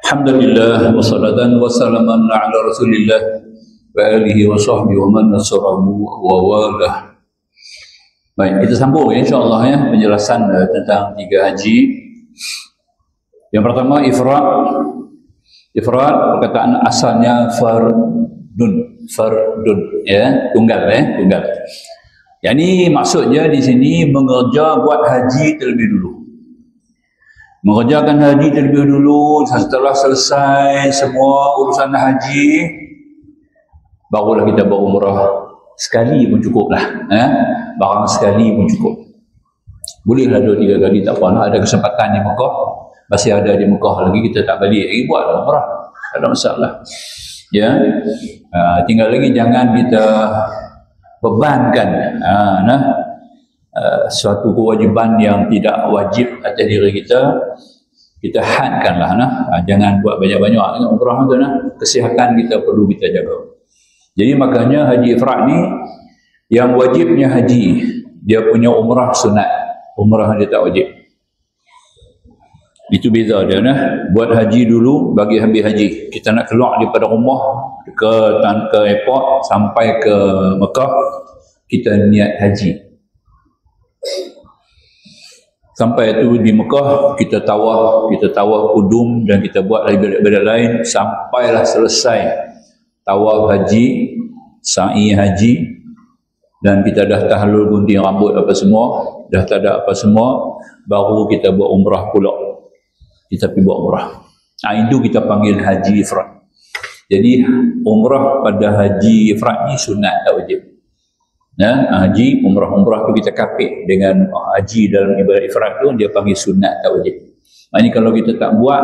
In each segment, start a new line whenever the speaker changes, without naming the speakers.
Alhamdulillah wassalatan wassalaman ala Rasulillah wa alihi wa sahbihi wa man nasarahu wa walah. Baik, kita sambung insya-Allah ya penjelasan tentang 3 haji. Yang pertama ifrad. Ifrad perkataan asalnya fardun ya, tunggal. Yani maksudnya di sini mengerja buat haji terlebih dulu. Mengerjakan haji terlebih dulu, setelah selesai semua urusan haji, barulah kita berumrah. Sekali pun cukup lah. Barang sekali pun cukup. Bolehlah 2-3 kali, tak apa. Ada kesempatan di Mekah, masih ada di Mekah lagi, kita tak balik, buatlah umrah. Tak ada masalah. Ya, tinggal lagi jangan kita bebankan suatu kewajiban yang tidak wajib atas diri kita. Kita hadkanlah jangan buat banyak-banyak umrah tu kesihatan kita perlu kita jaga. Jadi makanya haji ifrad ni yang wajibnya haji, dia punya umrah sunat, umrah dia tak wajib. Itu beza dia buat haji dulu bagi habis haji. Kita nak keluar daripada rumah ke airport sampai ke Mekah, kita niat haji. Sampai itu di Mekah kita tawaf kudum dan kita buat ibadat-ibadat lain sampailah selesai tawaf haji, sa'i haji, dan kita dah tahlul gunting rambut apa semua, dah tak ada apa semua, baru kita buat umrah pula. Kita pergi buat umrah. Itu kita panggil haji ifrad. Jadi umrah pada haji ifrad ni sunat, tak wajib. Haji, umrah tu kita kapit dengan haji dalam ibadat ifrad tu, dia panggil sunat, tak wajib. Maknanya kalau kita tak buat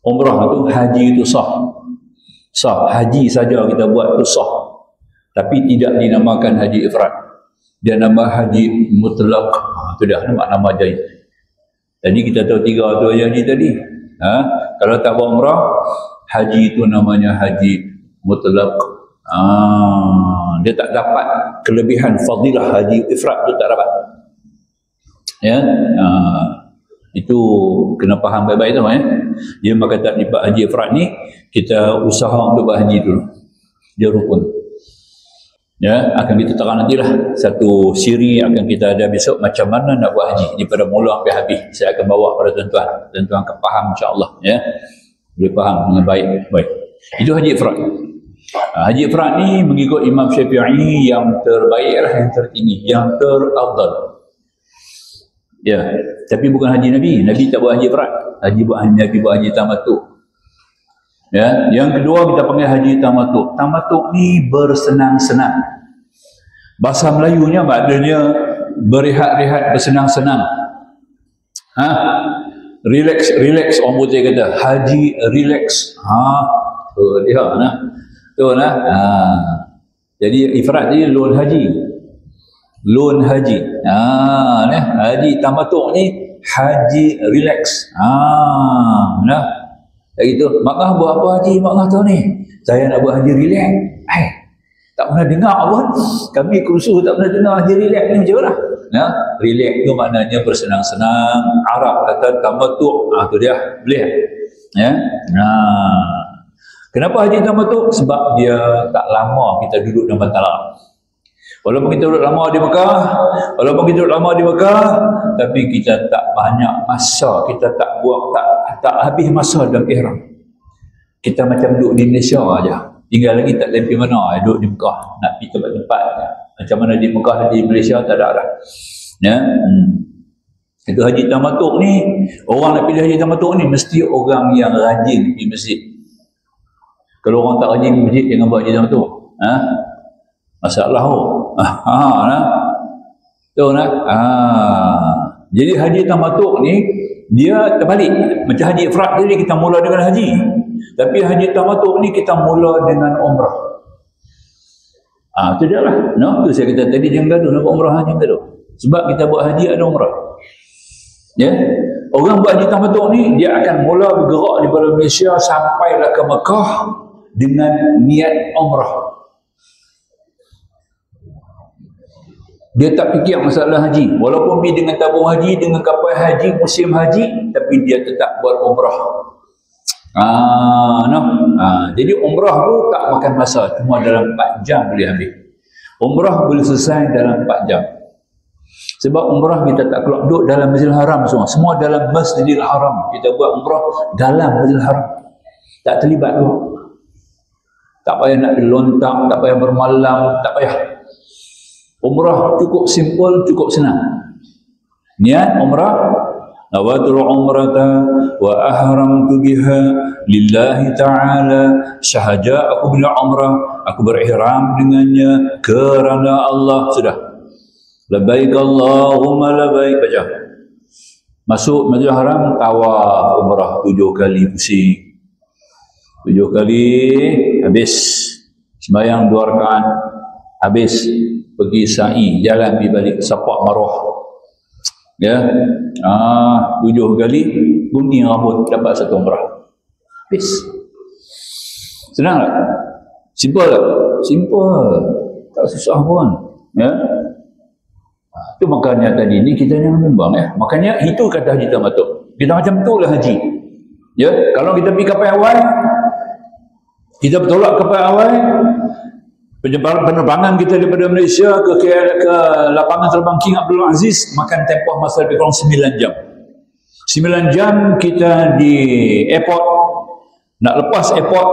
umrah tu, haji itu sah. Haji saja kita buat tu sah. Tapi tidak dinamakan haji ifrad. Dia nama haji mutlak. Itu dah nama haji. Jadi kita tahu 3 tu haji tadi. Kalau tak buat umrah, haji itu namanya haji mutlak. Dia tak dapat kelebihan fadilah haji ifrad tu, tak dapat. Ya, itu kena faham baik-baik tu Dia berkata di haji ifrad ni kita usaha untuk berhaji dulu. Dia rukun. Ya, akan kita terang nantilah satu siri akan kita ada besok macam mana nak buat haji daripada mula sampai habis. Saya akan bawa pada tuan-tuan. Tuan-tuan akan faham insya-Allah ya. Boleh faham dengan baik. Itu haji ifrad. Haji ifrad ni mengikut Imam Syafi'i yang terbaiklah, yang tertinggi, yang terafdal. Ya, tapi bukan haji Nabi. Nabi tak buat haji ifrad. Nabi buat haji tamattu. Ya, yang kedua kita panggil haji tamattu. Tamattu ni bersenang-senang. Bahasa Melayunya maknanya berehat-rehat, bersenang-senang. Relax orang putih kata. Haji relax. Dia Jadi ifrad ni loan haji. Haji tamattu ni haji relax. Gitu. Maknah buat apa haji? Maknah tahu ni, saya nak buat haji relax. Tak pernah dengar pun. Kami kursus tak pernah dengar haji relax ni macam mana? Relax tu maknanya bersenang-senang. Arab kata tamattu. Tu dia. Boleh. Ya. Kenapa haji tamattu? Sebab dia tak lama kita duduk dalam Batam. Walaupun kita duduk lama di Mekah, tapi kita tak banyak masa, kita tak habis masa dalam ihram. Kita macam duduk di Malaysia aja. Tinggal lagi tak lempi mana, duduk di Mekah. Nak pergi tempat-tempat macam mana di Mekah, di Malaysia tak ada dah. Ya. Itu haji tamattu ni, orang nak pilih haji tamattu ni mesti orang yang rajin di masjid. Kalau orang tak rajin di masjid, jangan buat haji tamattu. Masalah Jadi haji tamattu ni dia terbalik. Macam haji ifrad tadi kita mula dengan haji, tapi haji tamattu ni kita mula dengan umrah. Itu dia lah. Tu saya kata tadi jangan gaduh nak buat umrah haji gaduh. Sebab kita buat haji ada umrah. Ya. Orang buat haji tamattu ni dia akan mula bergerak daripada Malaysia sampailah ke Mekah dengan niat umrah. Dia tak fikir masalah haji. Walaupun pergi dengan tabung haji, dengan kapal haji, musim haji, tapi dia tetap buat umrah. Jadi umrah tu tak makan masa, cuma dalam 4 jam boleh habis. Umrah boleh selesai dalam 4 jam. Sebab umrah kita tak keluar duduk dalam Masjidil Haram semua dalam Masjidil Haram. Kita buat umrah dalam Masjidil Haram. Tak terlibat tu. Tak payah nak lontak, tak payah bermalam, tak payah. Umrah cukup simple, cukup senang. Niat umrah, nawatul umrata wa ahramtu biha lillahi ta'ala, syahaja aku bila umrah, aku berihram dengannya kerana Allah. Sudah. Labbaik Allahumma labbaik, baca. Masuk Masjidil Haram, tawaf umrah 7 kali pusing. 7 kali habis. Sembahyang 2 rakaat habis. Pergi sa'i, jalan pergi balik, sapak Marwah. Ya. 7 kali gunting rambut, dapat 1 umrah. Habis. Senang tak? Simple tak? Simple. Tak susah pun. Ya. Itu makanya tadi ni kita jangan bimbang, ya. Makanya itu kata Haji Tamattu. Kita macam itulah haji. Ya, kalau kita pergi kapal awal, kita bertolak kapal awal, penerbangan kita daripada Malaysia ke lapangan terbang King Abdul Aziz makan tempoh masa lebih kurang 9 jam. 9 jam kita di airport. Nak lepas airport,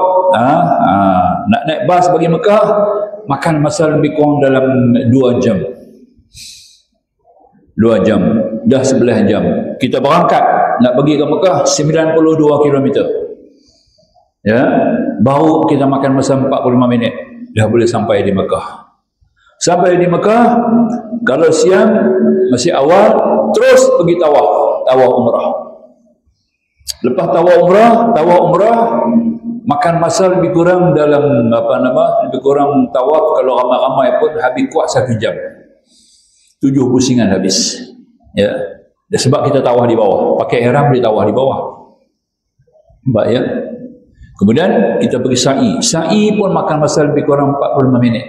nak naik bas bagi Mekah, makan masa lebih kurang dalam 2 jam. 2 jam, dah 11 jam. Kita berangkat nak pergi ke Mekah 92 km. Ya, baru kita makan masa 45 minit dah boleh sampai di Mekah. Sampai di Mekah, kalau siang masih awal, terus pergi tawaf umrah. Lepas tawaf umrah makan masa lebih kurang dalam lebih kurang tawaf kalau ramai-ramai pun habis kuat 1 jam. 7 pusingan habis. Ya. Sebab kita tawaf di bawah. Pakai ihram boleh tawaf di bawah. Nampak ya? Kemudian kita pergi sa'i. Sa'i pun makan masa lebih kurang 45 minit.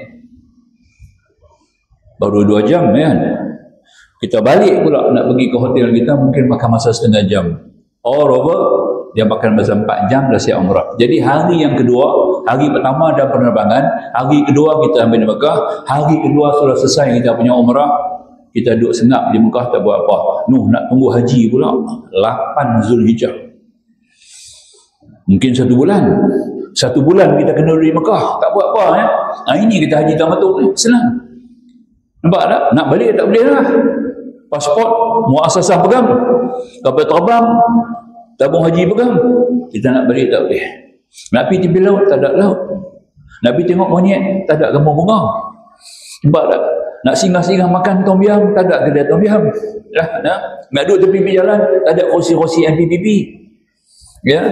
Baru 2 jam kan? Kita balik pula nak pergi ke hotel kita mungkin makan masa setengah jam. All over, dia makan masa 4 jam dah siap umrah. Jadi hari yang kedua, hari pertama dah penerbangan, hari kedua kita ambil di Mekah, hari kedua sudah selesai kita punya umrah. Kita duduk senap di Mekah tak buat apa. Nak tunggu haji pula 8 Zulhijjah. Mungkin 1 bulan. 1 bulan kita kena duduk di Mekah, tak buat apa ya. Ini kita Haji Tamattu ni, senang. Nampak tak? Nak balik tak boleh lah. Pasport muasasah pegang, kapal terbang tabung haji pegang. Kita nak balik tak boleh. Nak pergi tepi laut, tak ada laut. Nak pergi tengok monyet, tak ada kampung bunga. Nampak tak? Nak singgah-singgah makan tom yam, tak ada kedai tom yam. Nak duduk tepi jalan, tak ada kursi-kursi MPPP. Ya.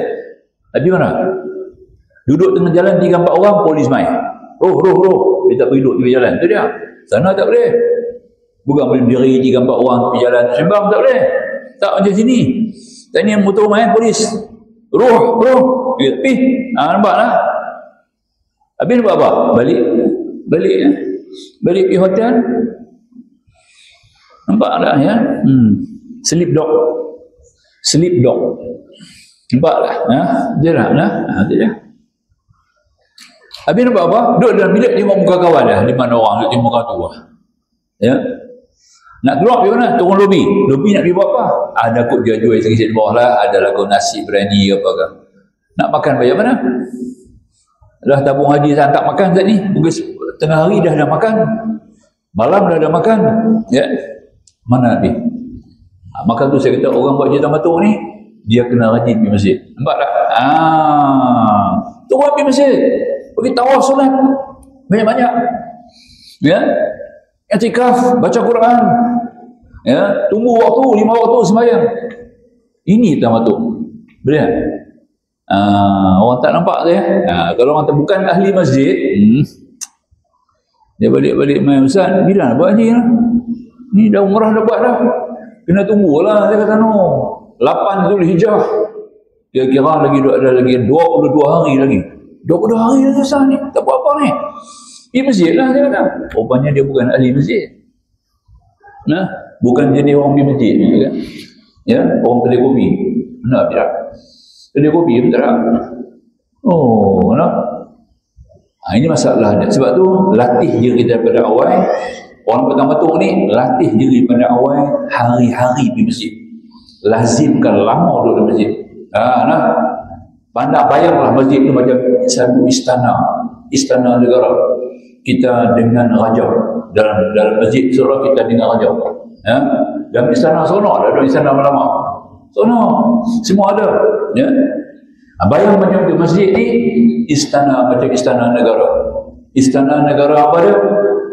Tapi mana? Duduk tengah jalan 3-4 orang, polis main. Roh. Dia tak boleh duduk tepi jalan. Itu dia. Sana tak boleh. Bukan boleh berdiri 3-4 orang tepi jalan sembang, tak boleh. Tak macam sini. Tak ni motor main polis. Roh. Tapi, nampak lah. Habis buat apa? Balik ya. Balik pergi hotel. Nampak tak ya? Sleep dog. Nampak tak? Dia lah. Dia je. Habis nampak apa? Duduk dalam bilik tengok muka kawan dah. 5 orang duduk tengok muka tu. Ya. Nak keluar pergi mana? Turun lobi. Lobi nak pergi buat apa? Ada kot dia jual sikit-sikit di bawah lah. Ada lagu nasi berani apa ke. Nak makan bayar mana? Dah tabung haji saya tak makan saat ni. Mungkin tengah hari dah makan. Malam dah makan. Ya. Mana dia? Maka tu saya kata orang buat Haji Tamattu ni, dia kena rajin pergi masjid. Nampak tak? Turun pergi masjid. Pergi tawaf solat. Banyak-banyak. Ya. I'tikaf, baca Quran. Ya, tunggu waktu 5 waktu sembahyang. Ini Tamattu. Boleh tak? Orang tak nampak saya. Kalau orang bukan ahli masjid, dia balik-balik main, Ustaz, bila nak buat haji lah? Ni dah umrah dah buat dah. Kena tunggulah, dia kata no. 8 Zulhijjah. Kira-kira ada lagi 22 hari lagi. 22 hari lagi Ustaz ni. Tak buat apa ni? Pergi masjid lah, dia kata. Rupanya dia bukan ahli masjid. Bukan jenis orang pergi masjid. Ya, orang kedai kopi. Benar tidak? Kedai kopi betul tak? Oh, nak? Ini masalah dia. Sebab tu latih diri kita daripada awal. Orang petang batuk ni latih diri pada awal, hari-hari pergi masjid. Lazimkan lama duduk di masjid. Nah, pandang bayanglah masjid tu macam satu istana negara. Kita dengan raja dalam masjid surah kita dengan raja. Dalam istana sono ada istana lama. Sono semua ada. Ya. Bayang macam di masjid ni istana macam istana negara. Istana negara apa dia?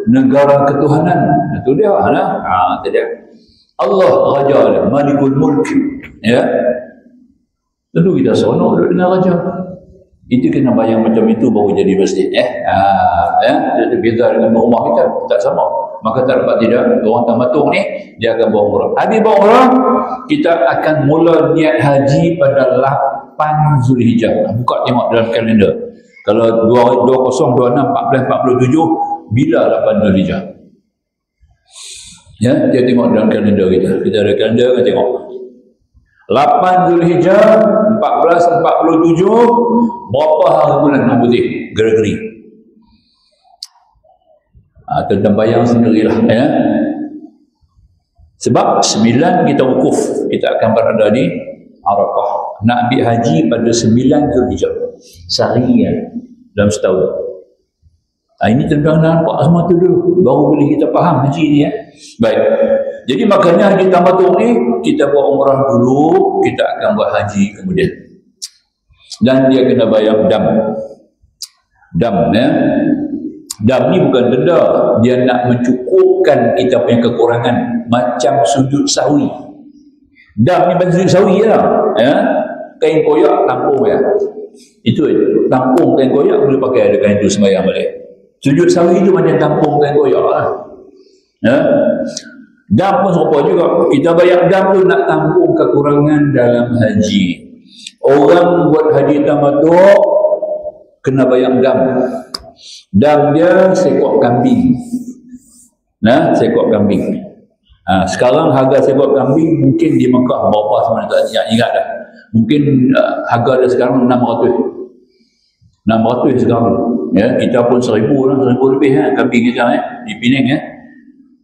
Negara ketuhanan. Itu dia. Itu dia. Allah raja dia, Malikul Mulk. Ya. Tentu kita seronok duduk dengan raja. Itu kena bayang macam itu baru jadi masjid. Jadi beza dengan rumah kita, tak sama. Maka tak dapat tidak, orang tamatuk ni dia akan bawa umrah. Habis bawa umrah, kita akan mula niat haji pada 8 Zulhijjah. Buka tengok dalam kalender. Kalau 20, 26, 14, 47, bila 8 Zulhijjah? Ya, dia tengok dalam kalender kita. Kita ada kalender, kita tengok. 8 Zulhijjah 1447, berapa hari bulan yang putih? Gerak-gerik. Tentang bayang sendirilah. Ya. Sebab 9 kita wukuf. Kita akan berada di Arafah. Nak ambil haji pada 9 Zulhijjah. Seharian dalam setahun. Ini tentang nampak semua tu dulu. Baru boleh kita faham haji ni. Ya. Baik. Jadi makanya haji tamattu ni kita buat umrah dulu, kita akan buat haji kemudian. Dan dia kena bayar dam. Dam ya. Dam ni bukan denda, dia nak mencukupkan kita punya kekurangan macam sujud sahwi. Dam ni bukan sujud sahwi lah. Ya. Kain koyak tampung ya. Itu tampung kain koyak boleh pakai ada kain itu sembahyang balik. Sujud sahwi itu macam tampung kain koyak lah. Ya. Dam pun serupa juga. Kita bayar dam tu nak tampung kekurangan dalam haji. Orang buat haji tamattu kena bayar dam. Dam dia seekor kambing. Nah, seekor kambing. Sekarang harga seekor kambing mungkin di Mekah berapa sebenarnya tak ingat dah. Mungkin harga dia sekarang 600. 600 sekarang. Ya, kita pun 1000 lah, 1000 lebih kambing kita di Penang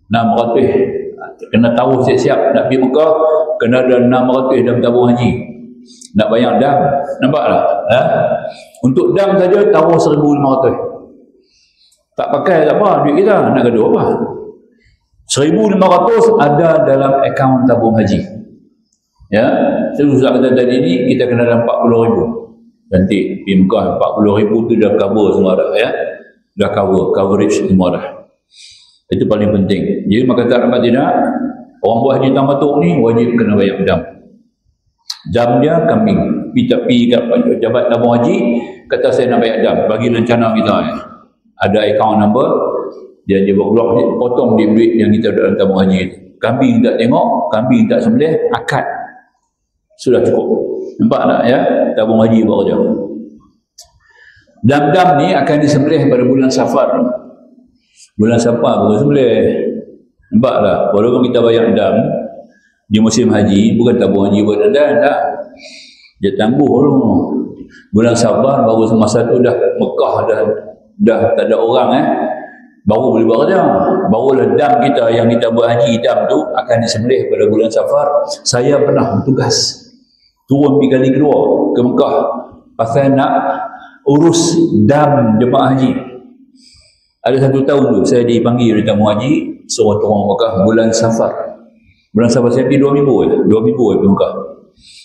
600. Kena tahu siap-siap nak pergi Mekah, kena ada 600 dalam tabung haji. Nak bayar dam, nampaklah. Untuk dam saja taruh 1500. Tak pakai tak apa duit kita, nak gaduh apa? 1500 ada dalam akaun tabung haji. Ya, susah kata tadi ni kita kena dalam 40,000. Nanti pergi Mekah 40,000 tu dah cover semua dah ya. Dah coverage semua dah. Itu paling penting. Jadi maka tak dapat tidak, orang buat haji tamattu ni wajib kena bayar dam. Dam dia kambing. Kita pergi kat pejabat tabung haji, kata saya nak bayar dam, bagi rencana kita ada account number, dia blok, potong di duit yang kita ada dalam tabung haji itu. Kambing tak tengok, kambing tak sembelih, akad. Sudah cukup. Nampak tak ya? Tabung haji buat kerja. Dam-dam ni akan disembelih pada bulan Safar. Bulan Safar baru sembelih. Nampak tak? Walaupun kita bayar dam di musim haji, bukan tabung haji buat dandan dah. Dia tangguh dulu. Bulan Safar baru semasa tu dah Mekah dah tak ada orang baru boleh buat kerja. Barulah dam kita yang kita buat haji dam tu akan disembelih pada bulan Safar. Saya pernah bertugas turun pergi kali kedua ke Mekah pasal nak urus dam jemaah haji. Ada 1 tahun tu saya dipanggil oleh tamu haji suruh turun Mekah bulan Safar. Bulan Safar saya pergi 2 minggu je. 2 minggu je ke Mekah.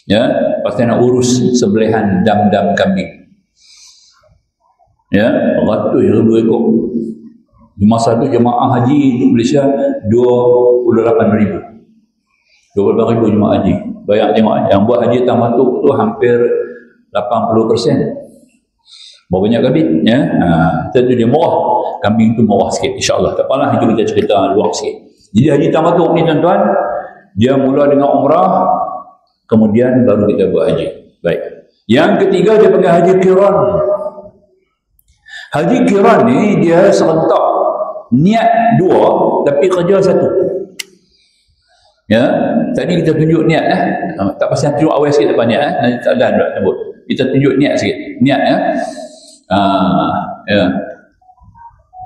Ya, pasal nak urus sembelihan dam-dam kambing. Ya, ratus ribu ekor. Di masa tu jemaah haji di Malaysia 28,000. 28,000 jemaah haji. Bayang tengok yang buat haji tamattu tu hampir 80%. Berapa banyak kambing ya. Tentu dia murah. Kambing tu murah sikit insya-Allah. Tak apalah itu kita cerita luar sikit. Jadi haji tamattu ni tuan-tuan, dia mula dengan umrah, kemudian baru kita buat haji. Baik. Yang ketiga dia panggil haji qiran. Haji qiran ni dia serentak. Niat 2 tapi kerja 1. Ya, tadi kita tunjuk niat tak pasal tunjuk awal sikit apa niat nanti tak ada nak sebut. Kita tunjuk niat sikit. Niat ya.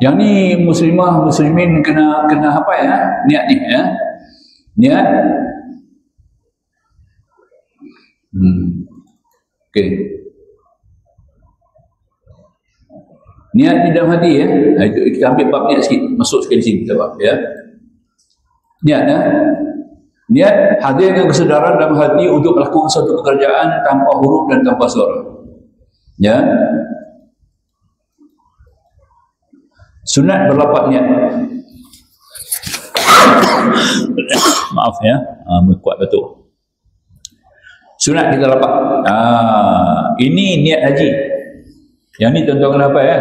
Yang ni muslimah muslimin kena apa ya? Niat ni ya. Niat. Okey. Niat di dalam hati ya. Kita ambil bab niat sikit, masuk sekali sini kita bab ya. Niat Niat hadirkan kesedaran dalam hati untuk melakukan suatu pekerjaan tanpa huruf dan tanpa suara. Ya. Sunat berlapat niat. Maaf ya, kuat betul. Sunat kita lapat. Ini niat haji. Yang ni tuan-tuan kenapa ya?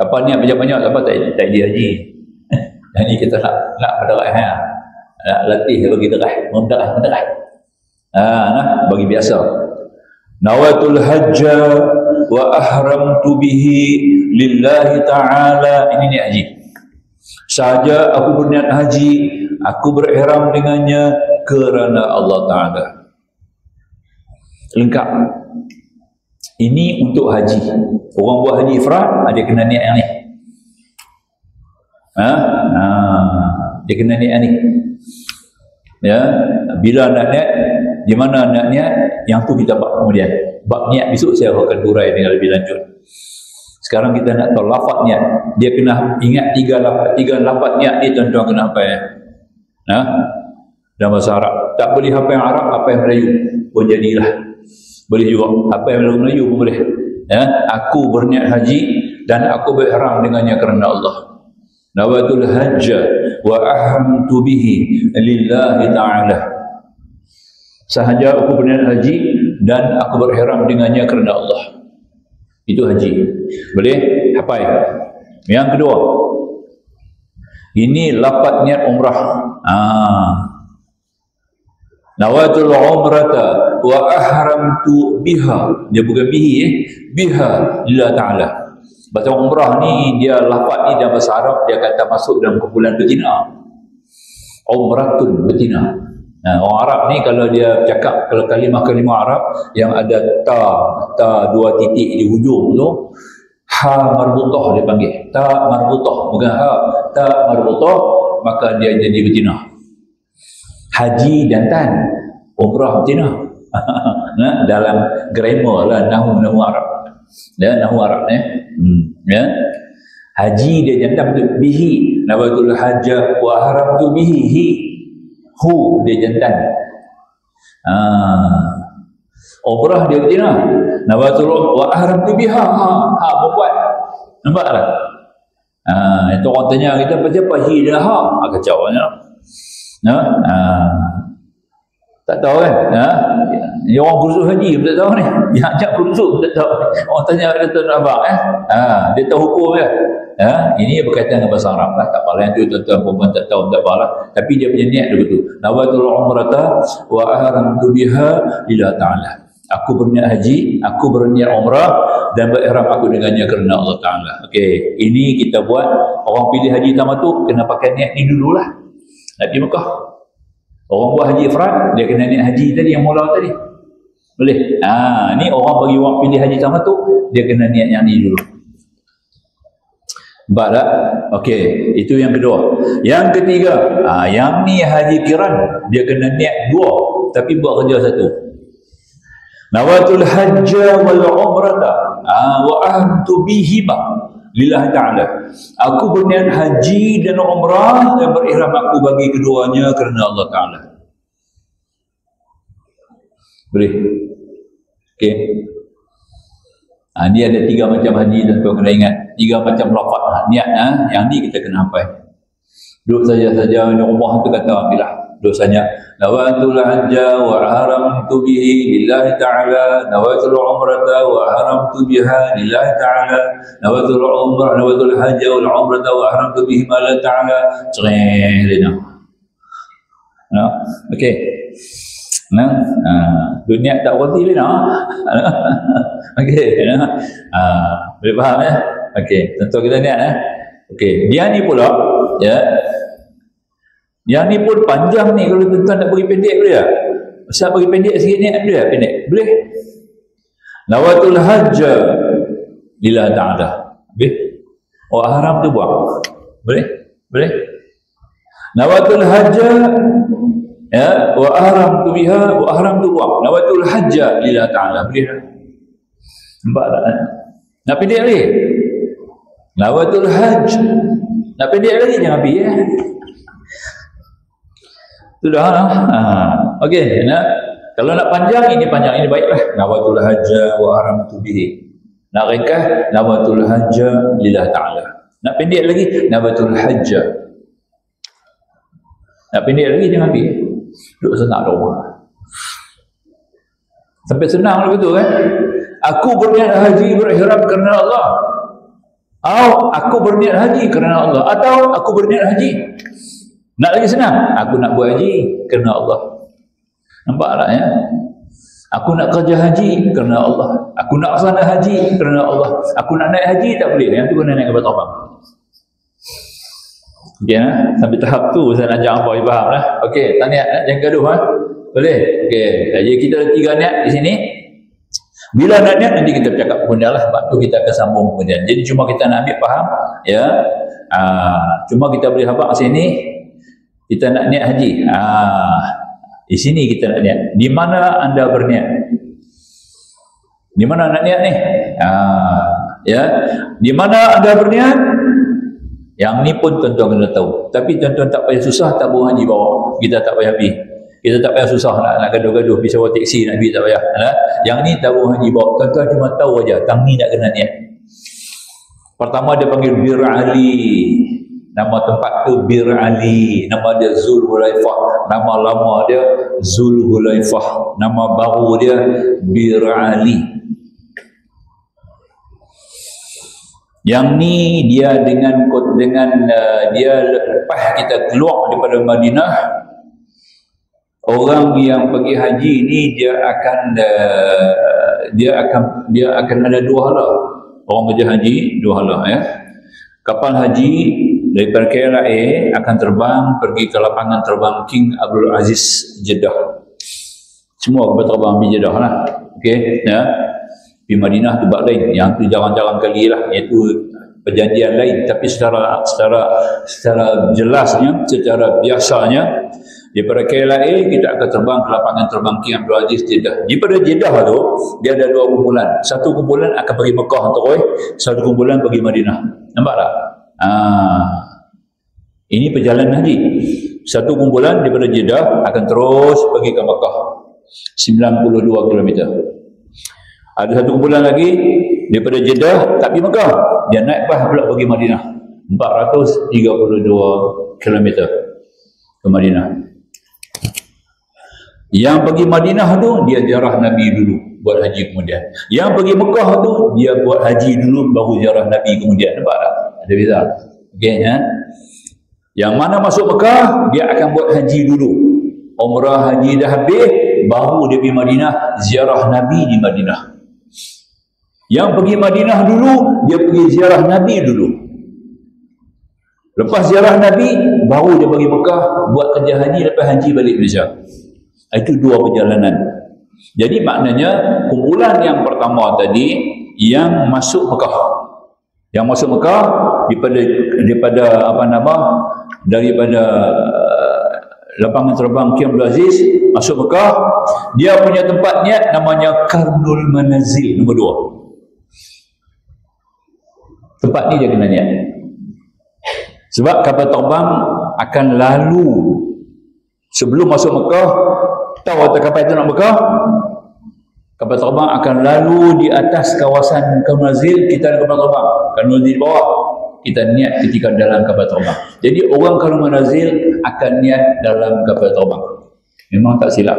Apa niat banyak-banyak apa tak jadi haji. Yang ni kita nak berderah ya. Nak latih bagi derah, menderah. Bagi biasa. Nawatul hajja wa ahramtu bihi lillahi ta'ala. Ini niat haji. Sahaja aku berniat haji, aku berihram dengannya kerana Allah Ta'ala. Lengkap. Ini untuk haji. Orang buat haji ifrad, dia kena niat yang ni. Dia kena niat yang ni. Ya, bila nak niat, di mana nak niat, yang tu kita bab kemudian. Bab niat besok saya akan turai dengan lebih lanjut. Sekarang kita nak tahu lafaz niat. Dia kena ingat tiga lafaz niat ni tuan-tuan kena apa ya? Dalam bahasa Arab. Tak boleh apa yang Arab, apa yang Melayu pun jadilah. Boleh juga. Apa yang Melayu pun boleh. Ya, aku berniat haji dan aku berihram dengannya kerana Allah. Nawatul hajja wa ahramtu bihi lillahi ta'ala. Sahaja aku berniat haji dan aku berihram dengannya kerana Allah. Itu haji. Boleh? Hafal. Yang kedua, ini lafaz niat umrah. Nawatul umrata wa ahramtu biha. Dia bukan bihi biha lillahi ta'ala. Bahasa umrah ni, dia lafaz ni dalam bahasa Arab, dia kata masuk dalam kumpulan betina. Umratun betina. Orang Arab ni kalau dia cakap, kalau kalimah-kalimah Arab yang ada ta dua titik di hujung tu, ha marbutah dia panggil. Ta marbutah, bukan ha, ta marbutah, maka dia jadi betina. Haji dan tan, umrah betina. Dalam grammar lah, nahu Arab. Nahu Arab ya. Haji dia jantan betul bihi, nawatul hajjah wa haramtu bihi. Hu dia jantan. Umrah dia betina. Nawatul wa haramtu biha. Perempuan. Nampak tak? Itu orang tanya kita apa hi dah kacau tak tahu kan? Yang orang kursus haji pun tak tahu ni. Yang ajak kursus pun tak tahu. Orang tanya pada tuan abang dia tahu hukum kan? Ini berkaitan dengan bahasa Arab lah. Tak apalah yang tu tuan-tuan perempuan tak tahu, tak apalah. Tapi dia punya niat dia betul. Nawatul umrata wa ahramtu biha lillahi ta'ala. Aku berniat haji, aku berniat umrah dan berihram aku dengannya kerana Allah Ta'ala. Okey, ini kita buat. Orang pilih haji tamattu kena pakai niat ni dululah. Nak pergi Mekah. Orang buat haji ifrad, dia kena niat haji tadi yang mula tadi. Boleh? Ni orang bagi orang pilih haji tamattu, dia kena niat yang ni dulu. Nampak tak? Okey, itu yang kedua. Yang ketiga, yang ni haji kiran, dia kena niat dua, tapi buat kerja satu. Nawatul hajja wal umrata wa ahramtu bihima lillahi ta'ala. Aku berniat haji dan umrah dan berihram aku bagi keduanya kerana Allah Ta'ala. Boleh? Okey. Dia ada 3 macam haji dan tuan kena ingat. 3 macam lafaz niat. Yang ni kita kena hafal. Duduk saja-saja di rumah tu kata ambillah. Dosanya nawatul hajja wa haramtu bihi lillahi ta'ala, nawatul umrata wa haramtu biha lillahi ta'ala, nawatul umrah nawatul hajja wal umrata wa haramtu bihi ma la ta'ala. Cerita okey. Dunia tak berhenti lena. Okey. Boleh faham ya? Okey, tentu kita niat okey, dia ni pula ya. Yang ni pun panjang ni, kalau tuan-tuan nak bagi pendek boleh tak? Ustaz bagi pendek sikit ni, boleh tak pendek? Boleh. Nawatul hajja lillah ta'ala. Boleh? Haram tu buang. Boleh? Boleh? Nawatul hajja ya, wa ahram tu biha, wa ahram tu buang. Nawatul hajja lillah ta'ala. Boleh tak? Nampak tak? Nak pendek lagi? Nawatul hajj. Nak pendek lagi jangan pergi ya. Sudah lah. Okey, kalau nak panjang, ini panjang, ini baiklah. Nawatul hajja wa ahram tu bihi. Nak ringkas, nawatul hajja lillah ta'ala. Nak pendek lagi, nawatul hajja. Nak pendek lagi jangan pergi. Duduk senang rumah. Sampai senang lah betul kan? Aku berniat haji berihram kerana Allah. Atau aku berniat haji kerana Allah. Atau aku berniat haji. Nak lagi senang? Aku nak buat haji kerana Allah. Nampak tak ya? Aku nak kerja haji kerana Allah. Aku nak sana haji kerana Allah. Aku nak naik haji tak boleh. Yang tu kena naik kapal terbang. Okey, sampai tahap tu saya nak ajak apa faham lah. Okey, tak niat jangan gaduh Boleh? Okey, jadi kita ada 3 niat di sini. Bila nak niat nanti kita bercakap kemudian lah. Sebab tu kita akan sambung kemudian. Jadi cuma kita nak ambil faham ya. Cuma kita boleh habaq sini kita nak niat haji. Di sini kita nak niat. Di mana anda berniat? Di mana nak niat ni? Ya. Di mana anda berniat? Yang ni pun tuan-tuan kena tahu. Tapi tuan-tuan tak payah susah tabung haji bawa. Kita tak payah pergi. Kita tak payah susah nak gaduh-gaduh pergi sewa teksi nak pergi, tak payah. Yang ni tabung haji bawa. Tuan-tuan cuma tahu aja. Tang ni nak kena niat. Pertama dia panggil Bir Ali. Nama tempat tu Bir Ali. Nama dia Zulhulaifah. Nama lama dia Zulhulaifah. Nama baru dia Bir Ali. Yang ni dia dengan dia lepas kita keluar daripada Madinah, orang yang pergi haji ni dia akan ada 2 hala. Orang pergi haji 2 hala ya. Kapal haji daripada KLIA akan terbang pergi ke lapangan terbang King Abdul Aziz Jeddah. Semua kapal terbang pergi Jeddah lah. Okey ya. Di Madinah tu bab lain, yang tu jarang-jarang kali lah, iaitu perjanjian lain. Tapi secara jelasnya, secara biasanya daripada KLIA kita akan terbang ke lapangan terbang King Abdul Aziz Jeddah. Daripada Jeddah tu dia ada 2 kumpulan. Satu kumpulan akan pergi Mekah terus, satu kumpulan pergi Madinah. Nampak tak? Ini perjalanan haji. Satu kumpulan daripada Jeddah akan terus pergi ke Mekah, 92 km. Ada satu kumpulan lagi daripada Jeddah tak pergi Mekah, dia naik bas pula pergi Madinah, 432 km ke Madinah. Yang pergi Madinah tu dia ziarah Nabi dulu, buat haji kemudian. Yang pergi Mekah tu dia buat haji dulu baru ziarah Nabi kemudian. Nampak tak? Ada beza. Okey ya. Yang mana masuk Mekah dia akan buat haji dulu. Umrah haji dah habis baru dia pergi Madinah ziarah Nabi di Madinah. Yang pergi Madinah dulu, dia pergi ziarah Nabi dulu. Lepas ziarah Nabi, baru dia pergi Mekah, buat kerja haji, lepas haji balik Malaysia. Itu 2 perjalanan. Jadi maknanya, kumpulan yang pertama tadi, yang masuk Mekah. Yang masuk Mekah, daripada lapangan terbang King Abdul Aziz, masuk Mekah, dia punya tempat niat namanya Karnul Manazil, nombor 2. Tempat ni dia kena niat. Sebab kapal terbang akan lalu sebelum masuk Mekah. Tahu atas kapal itu nak Mekah, kapal terbang akan lalu di atas kawasan Manazil. Kita ada kapal terbang, Manazil di bawah. Kita niat ketika dalam kapal terbang. Jadi orang kalau Manazil akan niat dalam kapal terbang. Memang tak silap.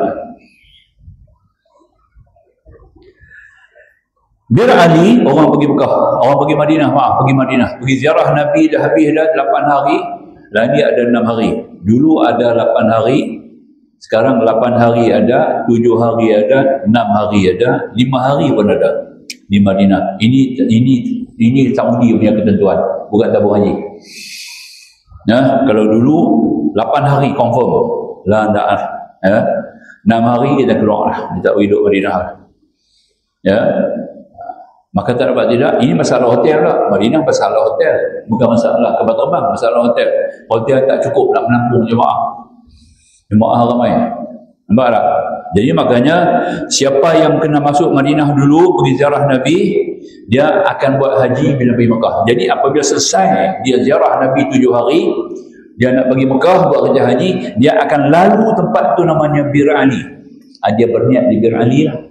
Bir Ali, orang pergi Mekah, orang pergi Madinah, pergi ziarah Nabi dah habis dah 8 hari, lagi ada 6 hari. Dulu ada 8 hari, sekarang 8 hari ada, 7 hari ada, 6 hari ada, 5 hari pun ada di Madinah. Ini Saudi punya ketentuan, bukan tabung haji. Ya, kalau dulu 8 hari confirm lah dah. Ya. 6 hari kita keluar lah, kita hidup Madinah. Ya. Maka tak dapat tidak, ini masalah hotel lah. Madinah masalah hotel, bukan masalah kapal terbang, masalah hotel. Hotel tak cukup nak menampung jemaah ramai. Nampak tak? Jadi makanya siapa yang kena masuk Madinah dulu pergi ziarah Nabi, dia akan buat haji bila pergi Mekah. Jadi apabila selesai dia ziarah Nabi 7 hari, dia nak pergi Mekah buat kerja haji, dia akan lalu tempat tu namanya Bir Ali. Dia berniat di Bir Ali lah.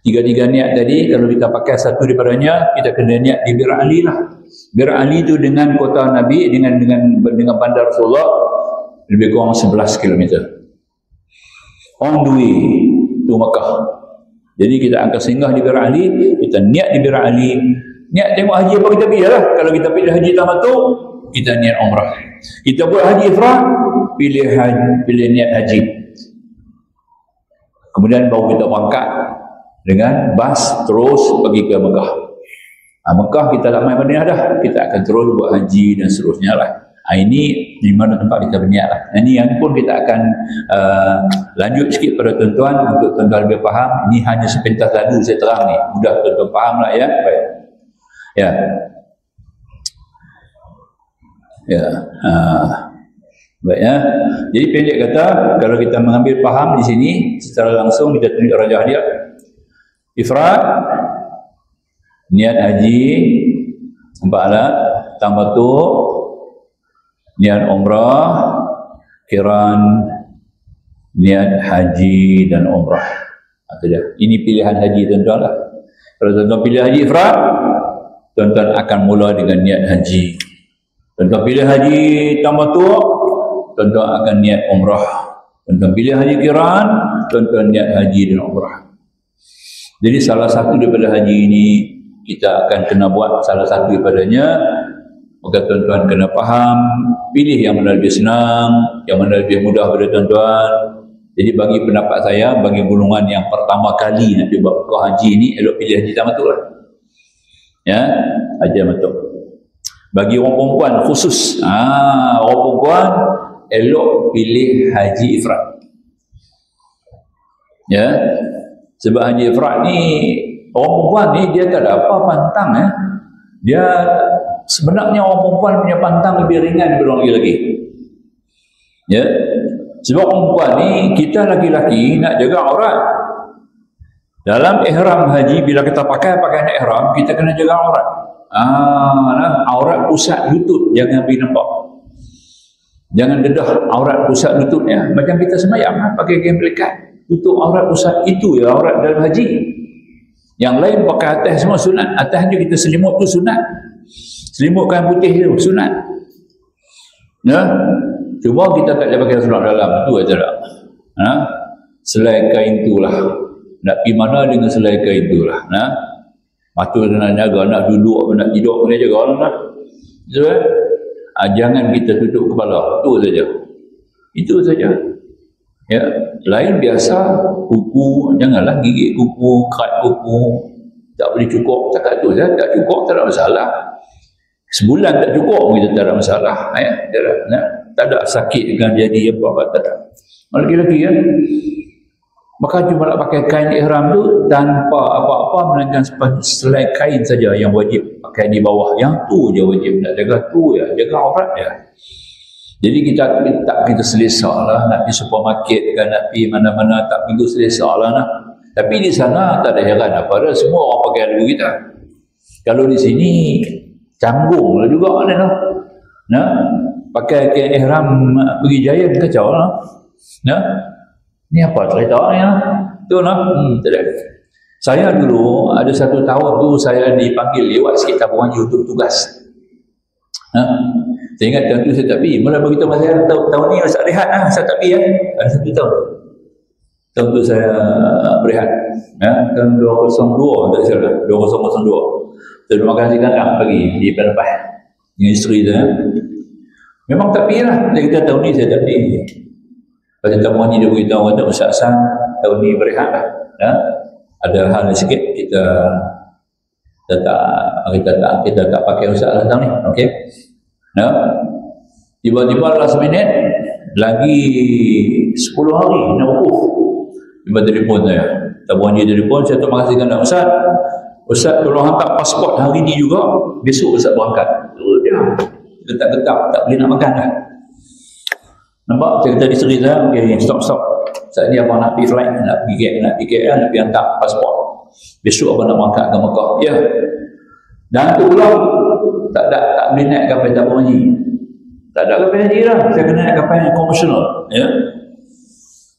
Tiga-tiga niat tadi, kalau kita pakai satu daripadanya, kita kena niat di Bir Ali lah. Bir Ali tu dengan kota Nabi, dengan bandar Rasulullah, lebih kurang 11 km. On the way to Makkah. Jadi kita akan singgah di Bir Ali, kita niat di Bir Ali, niat tengok haji apa kita pilih lah. Kalau kita pilih haji tamattu, kita niat umrah. Kita buat haji ifrad, pilih niat haji. Kemudian baru kita berangkat dengan bas terus pergi ke Mekah. Mekah kita dah main Madinah dah, kita akan terus buat haji dan seterusnya lah. Ini di mana tempat kita berniat lah. Ini yang pun kita akan lanjut sikit pada tuan-tuan untuk tuan-tuan lebih faham. Ini hanya sepintas lalu saya terang ni, mudah tuan-tuan faham lah ya. Baik. Ya. Ya. Baik ya. Jadi pendek kata, kalau kita mengambil faham di sini secara langsung kita tunjuk rajah dia. Ifrad, niat haji, nampaklah, tamattu, niat umrah, qiran, niat haji dan umrah. Itu dia. Ini pilihan haji tuan-tuan lah. Kalau tuan-tuan pilih haji ifrad, tuan-tuan akan mula dengan niat haji. Tuan-tuan pilih haji tamattu, tuan-tuan akan niat umrah. Tuan-tuan pilih haji qiran, tuan-tuan niat haji dan umrah. Jadi salah satu daripada haji ini kita akan kena buat salah satu daripadanya. Maka tuan-tuan kena faham, pilih yang mana lebih senang, yang mana lebih mudah pada tuan-tuan. Jadi bagi pendapat saya, bagi golongan yang pertama kali nak buat Mekah haji ini, elok pilih haji tamattu lah. Ya, haji tamattu. Bagi orang perempuan khusus, orang perempuan elok pilih haji ifrad. Ya. Sebab haji ifrad ni, orang perempuan ni dia tak ada apa pantang ya. Dia sebenarnya orang perempuan punya pantang lebih ringan daripada orang lelaki. Ya. Sebab orang perempuan ni, kita laki-laki nak jaga aurat. Dalam ihram haji, bila kita pakai pakaian ihram, kita kena jaga aurat. Aurat pusat lutut jangan pergi nampak. Jangan dedah aurat pusat lututnya. Macam kita semayang pakai kain pelikat, tutup aurat pusat, itu ya aurat dalam haji. Yang lain pakai atas semua sunat. Atas je kita selimut tu sunat. Selimut kain putih tu sunat. Ya. Cuma kita tak boleh pakai selimut dalam tu aja dah. Selai kain tu lah. Nak pergi mana dengan selai kain tu lah. Patut nak jaga, nak duduk, nak tidur, kena jaga lah. So, jangan kita tutup kepala. Itu saja. Itu saja. Ya, lain biasa kuku, janganlah gigit kuku, kerat kuku, tak boleh cukup. Cakap tu saja, tak cukup tak ada masalah. Sebulan tak cukup kita tak ada masalah. Ya, tak ada sakit kan jadi apa-apa, tak ada. Lagi-lagi ya. Maka cuma nak pakai kain ihram tu tanpa apa-apa, melainkan selai kain saja yang wajib pakai di bawah. Yang tu je wajib nak jaga, tu ya, jaga aurat ya. Jadi kita selesa lah, nak pergi supermarket kan, nak pergi mana-mana, tak pergi selesa lah nak. Tapi di sana tak ada heran apa dah, semua orang pakai dulu kita. Kalau di sini canggung lah juga lah. Nah, pakai kain ihram pergi Giant kacau lah. Nah, ni apa cerita ni lah? Tu lah. Tak. Saya dulu ada 1 tahun tu saya dipanggil lewat sikit tabungan untuk tugas. Saya ingat tahun tu saya tak pergi. Mula beritahu masa saya tahun ni saya rehat saya tak pergi Ada 1 tahun. Tahun tu saya berehat. Tahun 2002 tak salah. 2002. Saya makan nasi kandang pagi di Pelepah dengan isteri saya. Memang tak pergi lah. Dia kata tahun ni saya tak pergi. Pada tabungan ni dia beritahu kata Ustaz Hassan tahun ni berehat lah. Ada hal sikit kita tak pakai Ustaz lah tahun ni. Okey. Tiba-tiba last minute lagi 10 hari nak wukuf. Tiba telefon saya. Tabung Haji telefon, saya terima kasih kepada Ustaz. Ustaz tolong hantar pasport hari ni juga. Besok Ustaz berangkat. Dia getak-getak, tak boleh nak makan dah. Nampak? Saya kata isteri saya, okay, stop. Saat ni abang nak pergi flight, nak pergi KL, nak pergi hantar pasport. Besok abang nak berangkat ke Mekah. Ya. Dan tu pula tak boleh naik kapal tabung haji. Tak ada kapal haji lah. Saya kena naik kapal yang komersial. Ya.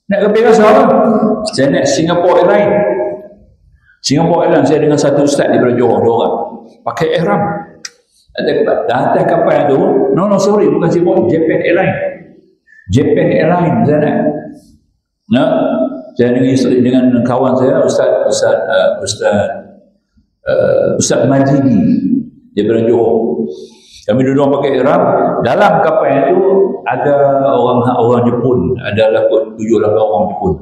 Naik kapal biasa lah. Saya naik Singapore Airlines. Singapore Airlines saya dengan satu ustaz daripada Johor, 2 orang. Pakai ihram. Atas kapal tu, sorry, bukan Singapore, Japan Airlines. Japan Airlines saya naik. Nah, saya dengan kawan saya, Ustaz Majidi daripada Johor. Kami duduk pakai ihram. Dalam kapal itu ada orang Jepun, adalah 7-8 orang Jepun.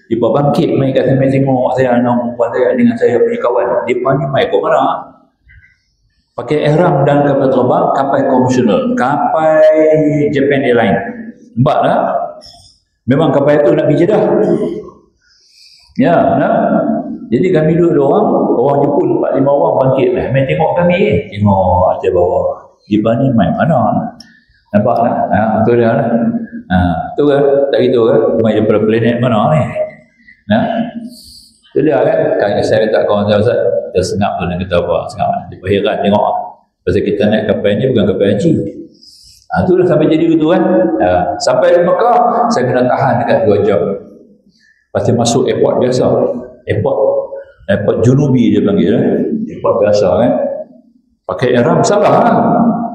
Dia bangkit mai kat saya tengok saya anak perempuan saya dengan saya punya kawan. Dia ni mai ke mana? Pakai ihram dan kapal terbang, kapal komersial, kapal Japan Airlines. Nampak tak? Memang kapal itu nak pergi Jeddah. Ya, nak. Jadi kami duduk orang Jepun 4-5 orang bangkit lah. Main tengok kami, tengok atas bawah. Dia ni main mana? Nampak tak? Tu dia lah. Tu kan? Tak gitu kan? Main daripada planet mana ni? Tu dia kan? Saya kata kawan saya, Ustaz, dia sengap tu, dia kata apa? Sengap lah. Dia heran tengok. Pasal kita naik kapal ni bukan kapal haji. Tu dah sampai jadi gitu kan? Sampai di Mekah, saya kena tahan dekat 2 jam. Pasti masuk airport biasa. Airport Junubi dia panggil. Airport biasa kan? Pakai ihram salah lah.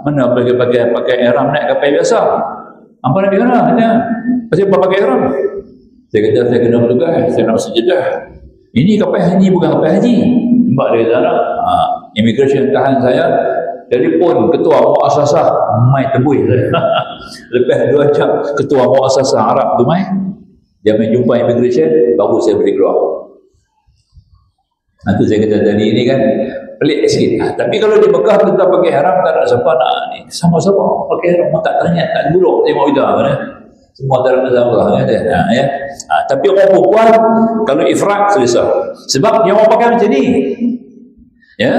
Mana pakai ihram naik kapal biasa? Apa nak pergi mana? Pasti apa pakai ihram? Saya kata saya kena bertugas, saya nak masuk Jeddah. Ini kapal haji bukan kapal haji. Nampak dia kata immigration tahan saya. Telefon ketua muasasah mai tebui saya. Lepas 2 jam ketua muasasah Arab tu mai. Dia mai jumpa immigration, baru saya boleh keluar. Itu saya kata tadi ini kan pelik sikit. Tapi kalau di Mekah tetap pakai ihram, tak ada siapa nak ni. Sama-sama pakai ihram, tak tanya, tak buruk tengok kita mana. Semua tak ada masalah kan. Ya. Tapi orang perempuan kalau ifrat selesai. Sebab dia orang pakai macam ni. Ya.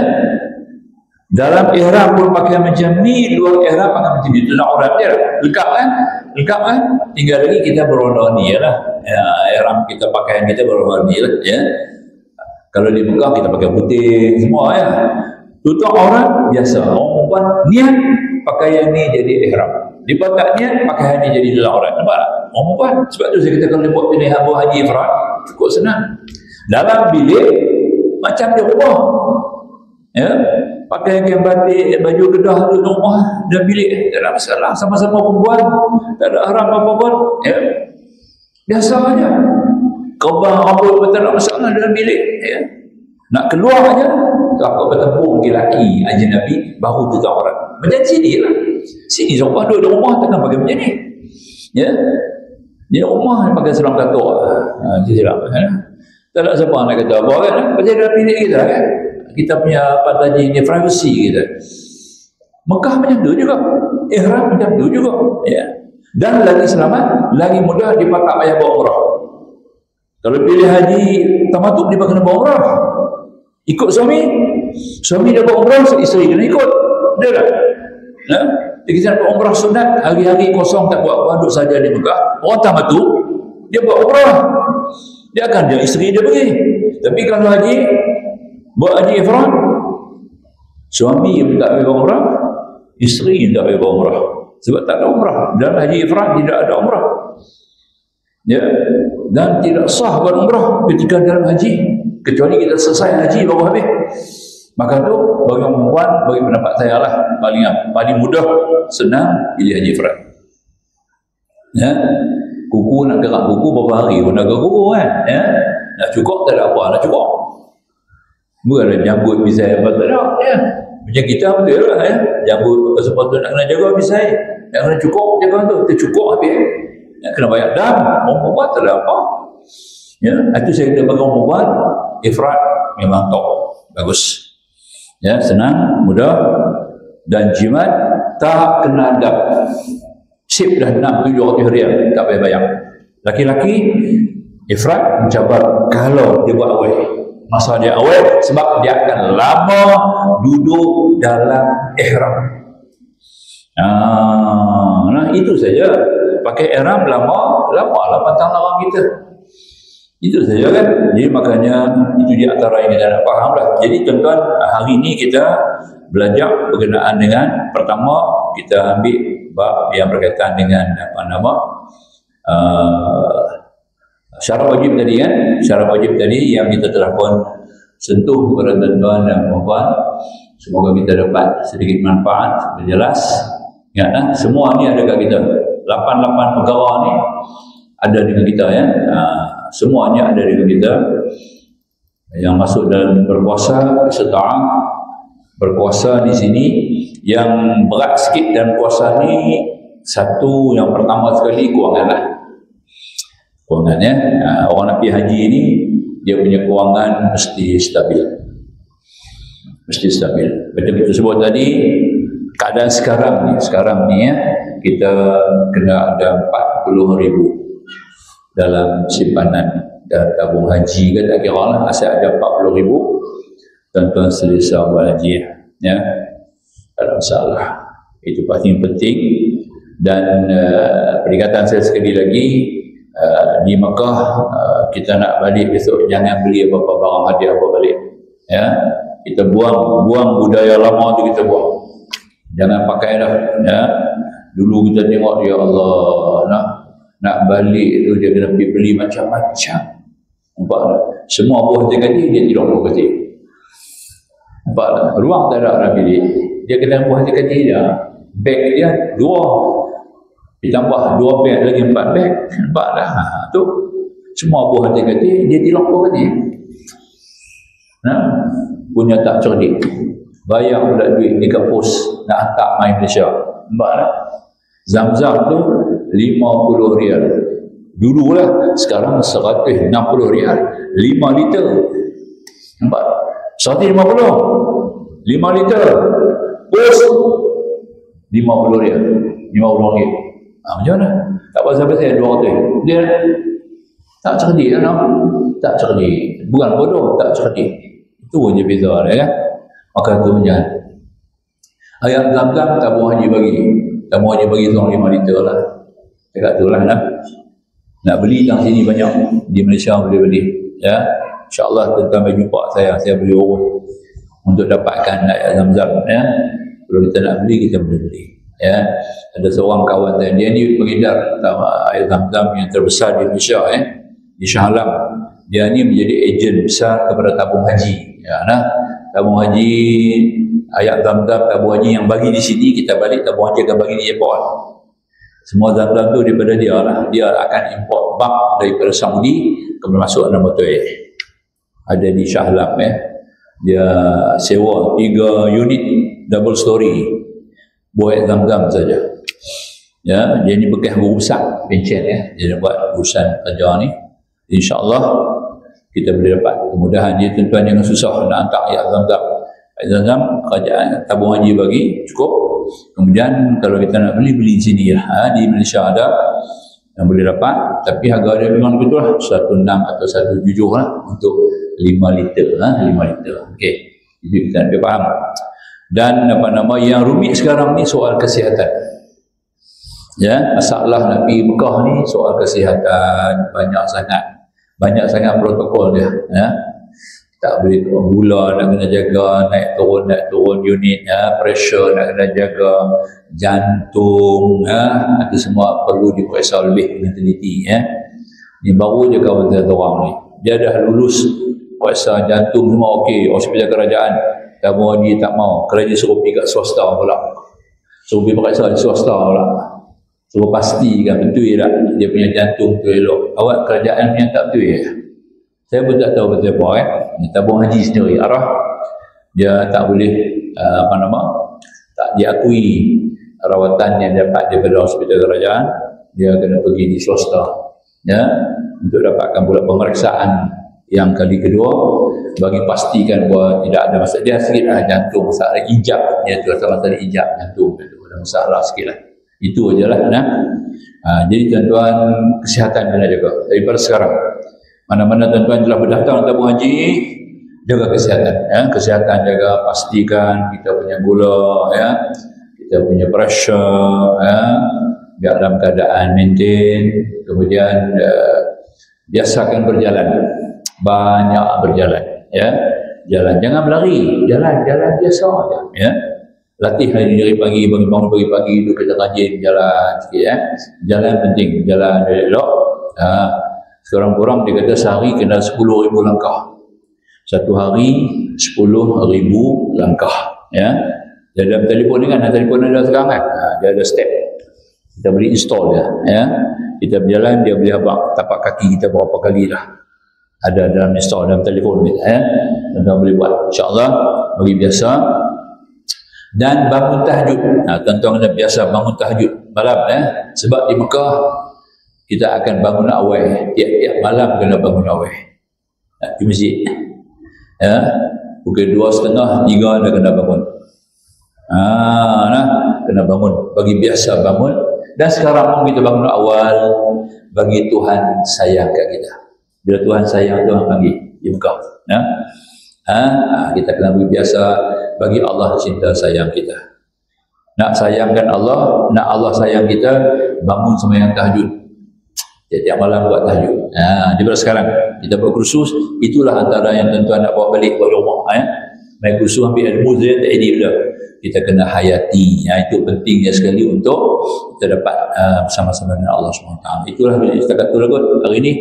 Dalam ihram pun pakai macam ni, luar ihram pakai macam ni. Itu nak orang dia. Lengkap kan? Tinggal lagi kita berwarna-warni lah. Ya, ihram kita pakaian kita berwarna-warni lah. Ya. Kalau di Mekah kita pakai putih semua ya. Tutup aurat biasa. Orang perempuan niat pakaian ni jadi ihram. Dia tak niat pakaian ni jadi dalam aurat. Nampak tak? Orang perempuan. Sebab tu saya kata kalau dia buat pilihan haji ifrat cukup senang. Dalam bilik macam dia rumah. Ya. Pakai kain batik, baju kedah tu rumah dan bilik. Tak ada masalah. Sama-sama perempuan. Tak ada haram apa-apa pun. Ya. Biasa aja. Kebang rambut betul tak masalah dalam bilik. Ya. Nak keluar aja. Kalau bertempur lelaki ajnabi baru tutup aurat. Macam sini lah. Sini seorang duduk di rumah takkan pakai macam ni. Ya. Di rumah pakai selang katuk. Macam silap. Tak ada siapa nak kata apa kan. Macam dalam bilik kita kan. Kita punya apa tadi ni privacy kita. Mekah macam tu juga. Ihram macam tu juga. Ya. Dan lagi selamat, lagi mudah dipakai payah bawa umrah. Kalau pilih haji tamattu dia kena bawa umrah. Ikut suami dia bawa umrah, isteri kena ikut. Dia dah. Nah, kita buat umrah sunat, hari-hari kosong tak buat apa, duduk saja di Mekah. Orang tamattu dia buat umrah. Dia akan isteri dia pergi. Tapi kalau haji buat haji ifrat, suami yang tak pergi umrah, isteri yang tak pergi umrah. Sebab tak ada umrah. Dan haji ifrat tidak ada umrah. Ya. Dan tidak sah buat umrah ketika dalam haji. Kecuali kita selesai haji baru habis. Maka tu bagi orang perempuan, bagi pendapat saya lah, paling mudah, senang pilih haji ifrat. Ya. Kuku nak gerak kuku berapa hari pun nak gerak kuku kan. Ya. Nak cukup tak ada apa, nak cukup. Bukan ada jambut bisai apa tak ada. Ya. Macam kita betul lah ya. Jambut apa sepatutnya nak kena jaga bisai. Nak kena cukup jaga tu. Kita cukup habis. Nak kena bayar dam. Orang perempuan tak ada apa. Ya. Itu saya kata bagi orang perempuan, ifrat memang top. Bagus. Ya, senang, mudah. Dan jimat tak kena adab. sip dah 6-700 rial, tak payah bayar. Laki-laki ifrat mencabar kalau dia buat awal. Masa dia awal sebab dia akan lama duduk dalam ihram. Nah itu saja. Pakai ihram lama lah pantang larang kita. Itu saja kan. Jadi makanya itu di antara yang kita nak faham lah. Jadi tuan-tuan, hari ini kita belajar berkenaan dengan, pertama kita ambil bab yang berkaitan dengan syarat wajib tadi kan. Syarat wajib tadi yang kita telah pun sentuh kepada tuan-tuan dan puan-puan. Semoga kita dapat sedikit manfaat, berjelas. Ingatlah, semua ni ada kat kita. 88 perkara ni ada dengan kita ya. Semuanya ada dengan kita. Yang masuk dalam berpuasa, istita'ah. Berpuasa di sini yang berat sikit dan puasa ni, satu yang pertama sekali kewangan lah. Kewangan ya. Orang nak pergi haji ni dia punya kewangan mesti stabil. Mesti stabil. Betul kita sebut tadi, keadaan sekarang ni ya, kita kena ada 40,000 dalam simpanan dan tabung haji kan, tak kira lah, asal ada 40,000 tuan-tuan selesa buat haji ya. Tak ada masalah. Itu pasti penting. Dan peringatan saya sekali lagi, di Mekah kita nak balik besok, jangan beli apa-apa barang hadiah apa balik ya. Kita buang budaya lama tu, kita buang, jangan pakai dah ya. Dulu kita tengok, ya Allah, nak balik tu dia kena pergi beli macam-macam, nampak tak? Semua buah dia kata dia tidak buah kata, nampak tak? Ruang tak ada nak bilik, dia kena buah dia kata dia, beg dia 2, ditambah 2 beg lagi 4 beg, nampak dah tu semua buah hati kata dia tidak buah kata. Punya tak cerdik, bayar pula duit dekat pos nak hantar main Malaysia, nampak tak? Zam-zam tu 50 rial dulu lah, sekarang 160 rial 5 liter, nampak? 150 5 liter pos 50 rial 50 ringgit. Macam mana? Tak pasal-pasal 200. Dia tak cerdik kan? Tak cerdik. Bukan bodoh, tak cerdik. Itu je beza dia kan? Maka tu jangan. Ayat Zam-Zam tabung haji bagi. Tabung haji bagi 5 liter lah. Cakap tu lah nak beli dalam sini banyak. Di Malaysia boleh beli. Ya. InsyaAllah tuan-tuan berjumpa saya boleh urus untuk dapatkan ayat Zam-Zam ya. Kalau kita nak beli, kita boleh beli. Ya, ada seorang kawan saya, dia ni pengedar air Zam-Zam yang terbesar di Malaysia di Shah Alam. Dia ni menjadi ejen besar kepada tabung haji ya, tabung haji, ayat Zam-Zam tabung haji yang bagi di sini, kita balik tabung haji akan bagi di airport. Semua Zam-Zam tu daripada dia lah. Dia akan import bak daripada Saudi, kemudian masuk dalam botol ada di Shah Alam dia sewa 3 unit double story buat Zam-Zam saja ya. Dia ni bekas guru besar pencen dia buat urusan kerja ni. InsyaAllah kita boleh dapat kemudahan. Dia tuan-tuan jangan susah nak hantar ayat Zam-Zam. Ayat Zam-Zam kerajaan tabung haji bagi cukup. Kemudian kalau kita nak beli di sini lah. Di Malaysia ada yang boleh dapat, tapi harga dia memang begitu lah, 16 atau 17 lah untuk 5 liter 5 liter. Okey, itu kita nak faham. Dan yang rumit sekarang ni soal kesihatan ya. Masalah nak pergi Mekah ni soal kesihatan, banyak sangat protokol dia ya. Tak boleh gula nak kena jaga, naik turun unit ya, pressure nak kena jaga, jantung ya, itu semua perlu diperiksa lebih dengan teliti ya. Ni baru je kawan saya orang ni, dia dah lulus periksa jantung semua okey, hospital kerajaan. Tabung haji tak mau, kerajaan suruh pergi kat swasta pula, suruh pergi periksa di swasta pula, suruh pastikan betul tak dia punya jantung tu elok. Awak kerajaan punya tak betul ya. Saya pun tak tahu betul apa tabung haji sendiri arah dia tak boleh tak diakui rawatan yang dapat daripada hospital kerajaan, dia kena pergi di swasta ya, untuk dapatkan pula pemeriksaan yang kali kedua bagi pastikan bahawa tidak ada masalah. Dia sikit jantung, masalah ijab dia tu, masalah ijab jantung tu ada masalah sikit lah Itu ajalah. Jadi tuan-tuan, kesihatan kena jaga daripada sekarang. Mana-mana tuan-tuan telah berdaftar tabung haji, jaga kesihatan. Kesihatan jaga, pastikan kita punya gula, kita punya pressure, biar dalam keadaan maintain. Kemudian biasakan berjalan, banyak berjalan, jalan, jangan berlari, jalan biasa aja, latih dari pagi, bangun pagi itu kita rajin jalan sikit, jalan penting, jalan elok. Seorang-orang dia kata sehari kena 10,000 langkah, satu hari 10,000 langkah, Dia dalam telefon ni kan, telefon ada sekarang kan, dia ada step, kita boleh install dia, kita berjalan, dia boleh abang tapak kaki kita berapa kali dah ada dalam install dalam telefon kita, tuan-tuan boleh buat, insyaAllah bagi biasa. Dan bangun tahajud, tuan-tuan kena biasa bangun tahajud malam, sebab di Mekah kita akan bangun awal, tiap-tiap malam kena bangun awal di masjid, pukul 2:30, 3 dah kena bangun, kena bangun, bagi biasa bangun. Dan sekarang pun kita bangun awal, bagi Tuhan sayang kat kita. Bila Tuhan sayang, Tuhan panggil di Mekah, kita kena bagi biasa, bagi Allah cinta sayang kita. Nak sayangkan Allah, nak Allah sayang kita, bangun sembahyang tahajud. Tiap malam buat tahajud. Daripada sekarang kita buat kursus, itulah antara yang tuan-tuan nak bawa balik buat rumah. Main kursus ambil ilmu dia tak edit dah. Kita kena hayati. Itu pentingnya sekali untuk kita dapat bersama-sama dengan Allah SWT. Itulah kita kata kot hari ini,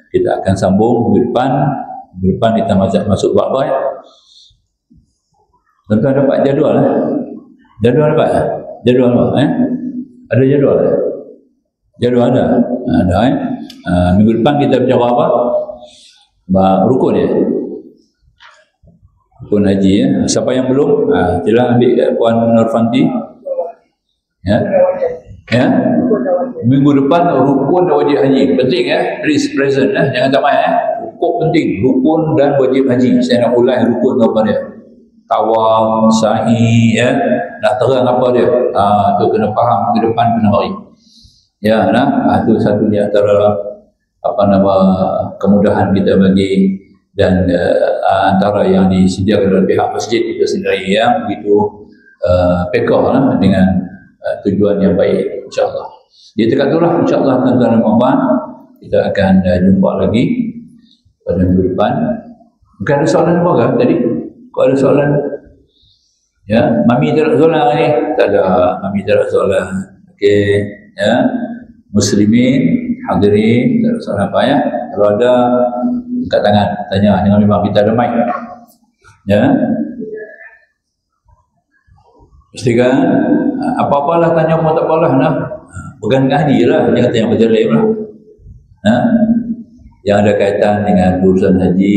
kita akan sambung minggu depan kita masuk bab baik. Tuan-tuan dapat jadual, jadual dapat, jadual apa? Ada jadual, jadual ada, minggu depan kita bicara apa? Rukun rukun haji, Siapa yang belum, sila ambil Puan Nurfanti, minggu depan rukun dan wajib haji penting, please present, jangan tak main, rukun penting, rukun dan wajib haji. Saya nak ulang rukun apa dia, tawaf, sa'i, nak terang apa dia, tu kena faham ke depan kena mari, tu satu di antara kemudahan kita bagi, dan antara yang disediakan oleh pihak masjid kita sendiri, begitu pekah dengan tujuan yang baik, insyaAllah. Dia dekat itulah, insyaAllah tuan-tuan Ramadan kita akan jumpa lagi pada minggu depan. Bukan ada soalan apa kan tadi? Kalau ada soalan, Mami tak ada soalan ni? Tak ada, Mami tak ada soalan. Okey, Muslimin, hadirin, tak ada soalan apa Kalau ada, angkat tangan, tanya, dengan memang kita ada mic. Pastikan, apa-apalah tanya pun tak apalah, pegang dengan haji lah, jangan tanya macam lain lah. Yang ada kaitan dengan urusan haji,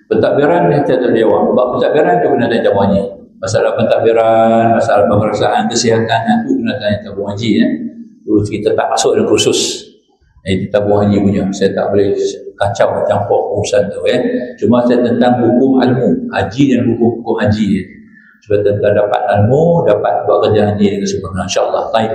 pentadbiran kita tak jawab. Sebab pentadbiran tu kena tanya tabung haji. Masalah pentadbiran, masalah pemeriksaan kesihatan itu kena tanya tabung haji. Terus kita tak masuk dalam kursus. Itu tabung haji punya. Saya tak boleh kacau campur urusan tu. Cuma saya tentang hukum ilmu haji dan hukum haji. Supaya tuan-tuan dapat ilmu, dapat buat kerja haji dengan sempurna, insyaAllah. Baik.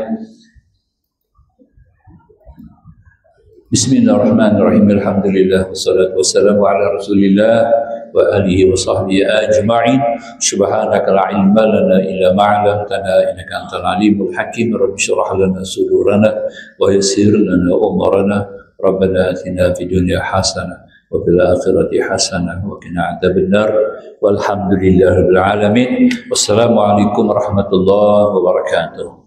Bismillahirrahmanirrahim. Alhamdulillah wassalatu wassalamu ala Rasulillah wa alihi wa sahbihi ajma'in. Subhanaka la ilma lana illa ma 'allamtana innaka antal alimul hakim. Rabbi shrah lana sudurana wa yassir lana umurana. Rabbana atina fid dunya hasanah wa fil akhirati hasanah wa qina adzabannar. Walhamdulillahirabbil alamin. Wassalamu alaikum warahmatullahi wabarakatuh.